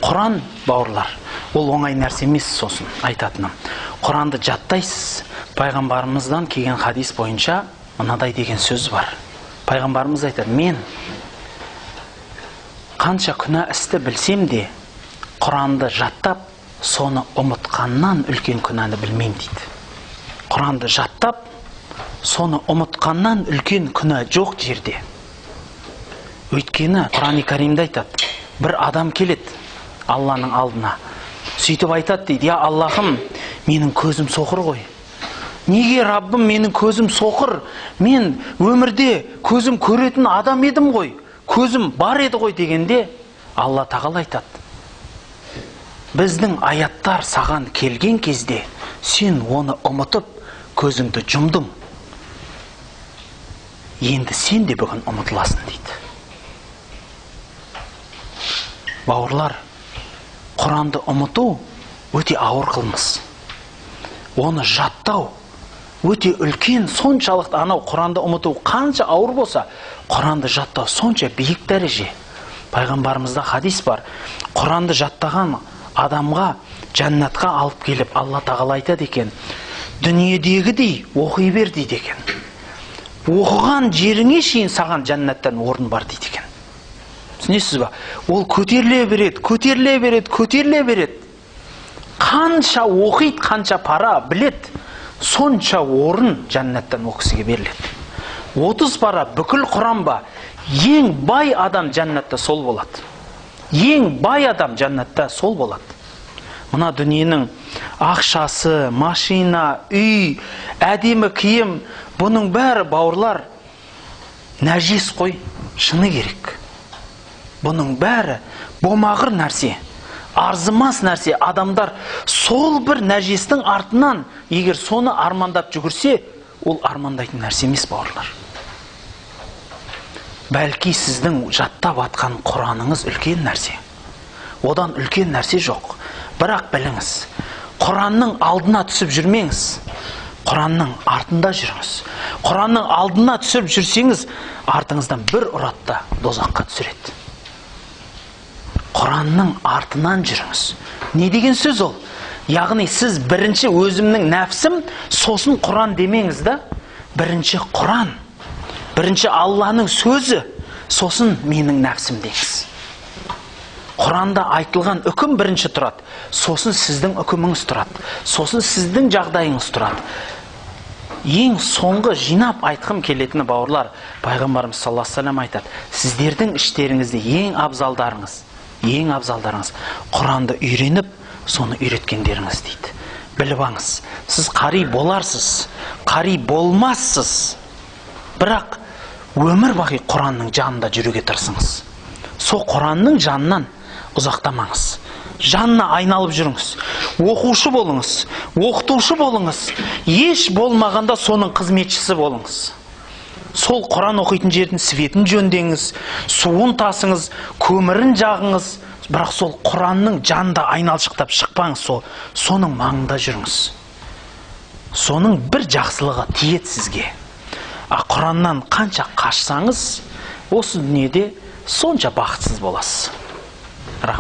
Құран, бауырлар, ол оңай нәрсе емес. Сосын айтатыным, Құранды жаттайсыз. Пайғамбарымыздан келген хадис бойынша мынадай деген сөз бар. Пайғамбарымыз айтады: мен қанша күнә істі білсем де, Құранды жаттап, соны ұмытқаннан үлкен күнәні білмеймін дейді. Құранды жаттап, соны ұмытқаннан үлкен күнә жоқ жерде. Өйткені Құран-ы Каримде айтады, бір адам келеді Алланың алдына, сөйтіп айтады дейді: я Аллахым, менің көзім соқыр ғой. Неге Раббым, менің көзім соқыр? Мен өмірде көзім көретін адам едім ғой, көзім бар еді ғой дегенде, Алла тағала айтады: біздің аяттар саған келген кезде сен оны ұмытып көзіңді жұмдың. Енді сен де бүгін ұмытыласың дейді. Бауырлар, Құранды ұмыту өте ауыр қылмыс. Оны жаттау өте үлкен, соншалықты анау Құранды ұмыту қанша ауыр болса, Құранды жаттау сонша биік дәреже. Пайғамбарымызда хадис бар: Құранды жаттаған адамға жәннатқа алып келіп, Алла тағала айтады екен: дүниедегідей оқи бер дейді екен. Оқыған жеріңе шейін саған жәннаттан орын бар дейді екен. Түсінесіз ба? Ол көтеріле береді, көтеріле береді, көтеріле береді. Қанша оқиды, қанша пара білет, сонша орын жәннаттан ол кісіге беріледі. 30 пара бүкіл Құран ба, ең бай адам жәннатта сол болады. Ең бай адам жәннатта сол болады. Мына дүниенің ақшасы, машина, үй, әдемі киім, бұның бәрі, бауырлар, нәжес қой, шыны керек. Бұның бәрі болмағыр нәрсе, арзымас нәрсе. Адамдар сол бір нәжестің артынан егер соны армандап жүгірсе, ол армандайтын нәрсе емес, бауырлар. Бәлки сіздің жаттап атқан Құраныңыз үлкен нәрсе. Одан үлкен нәрсе жоқ. Бірақ біліңіз, Құранның алдына түсіп жүрмеңіз, Құранның артында жүріңіз. Құранның алдына түсіп жүрсеңіз, артыңыздан бір ұратта дозаққа түсіреді. Құранның артынан жүріңіз. Не деген сөз ол? Яғни сіз бірінші өзімнің нәпсім, сосын Құран демеңіз да, бірінші Құран, бірінші Алланың сөзі, сосын менің нәпсім деңіз. Құранда айтылған үкім бірінші тұрады, сосын сіздің үкіміңіз тұрады, сосын сіздің жағдайыңыз тұрады. Ең соңғы жинап айтқым келетіні, бауырлар, Пайғамбарымыз саллаллаху алейхи ва саллям айтады: сіздердің іштеріңізде ең абзалдарыңыз Құранды үйреніп, соны үйреткендеріңіз дейді. Біліп аңыз, сіз қари боларсыз, қари болмассыз, бірақ өмір бақи Құранның жанында жүруге тырысыңыз. Сол Құранның жанынан ұзақтамаңыз. Жанына айналып жүріңіз. Оқушы болыңыз, оқытушы болыңыз. Еш болмағанда соның қызметшісі болыңыз. Сол Құран оқитын жердің светін жөндеңіз, суын тасыңыз, көмірін жағыңыз. Бірақ сол Құранның жанында айналшықтап шықпаңыз, соның маңында жүріңіз. Соның бір жақсылығы тиеді сізге. Құраннан қанша қашсаңыз, осы дүниеде сонша бақытсыз боласыз. Рахмет.